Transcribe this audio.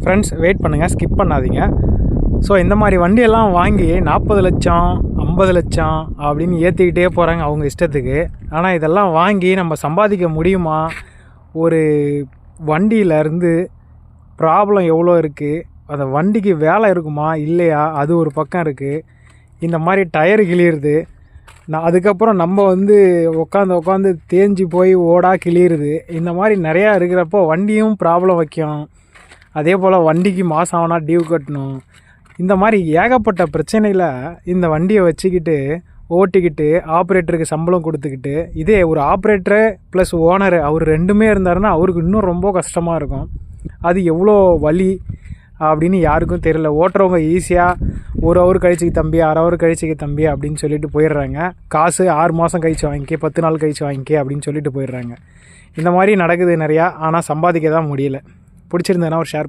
Friends wait பண்ணுங்கள், skip பண்ணாதீங்க. So இந்த மாதிரி வண்டியெல்லாம் வாங்கி 40 லட்சம் 50 லட்சம் அப்படின்னு ஏற்றிக்கிட்டே போகிறாங்க அவங்க இஷ்டத்துக்கு. ஆனால் இதெல்லாம் வாங்கி நம்ம சம்பாதிக்க முடியுமா? ஒரு வண்டியிலேருந்து ப்ராப்ளம் எவ்வளோ இருக்குது, அந்த வண்டிக்கு வேலை இருக்குமா இல்லையா, அது ஒரு பக்கம் இருக்குது. இந்த மாதிரி டயரு கிளியிறது, அதுக்கப்புறம் நம்ம உட்காந்து தேஞ்சு போய் ஓடா கிளியிறது, இந்த மாதிரி நிறையா இருக்கிறப்போ வண்டியும் ப்ராப்ளம் வைக்கும். அதே போல் வண்டிக்கு மாதம் ஆனால் டியூ கட்டணும். இந்த மாதிரி ஏகப்பட்ட பிரச்சனையில் இந்த வண்டியை வச்சுக்கிட்டு ஓட்டிக்கிட்டு ஆப்ரேட்டருக்கு சம்பளம் கொடுத்துக்கிட்டு, இதே ஒரு ஆப்ரேட்டரு ப்ளஸ் ஓனரு அவர் ரெண்டுமே இருந்தாருன்னா அவருக்கு இன்னும் ரொம்ப கஷ்டமாக இருக்கும். அது எவ்வளோ வலி அப்படின்னு யாருக்கும் தெரியல. ஓட்டுறவங்க ஈஸியாக 1 ஹவர் கழிச்சுக்கு தம்பி, 1/2 ஹவர் கழிச்சுக்கு தம்பி அப்படின்னு சொல்லிட்டு போயிடுறாங்க. காசு 6 மாதம் கழிச்சு வாங்கிக்க, 10 நாள் கழிச்சு வாங்கிக்க அப்படின்னு சொல்லிட்டு போயிடுறாங்க. இந்த மாதிரி நடக்குது நிறையா. ஆனால் சம்பாதிக்க தான் முடியல. பிடிச்சிருந்தேன்னா ஒரு ஷேர்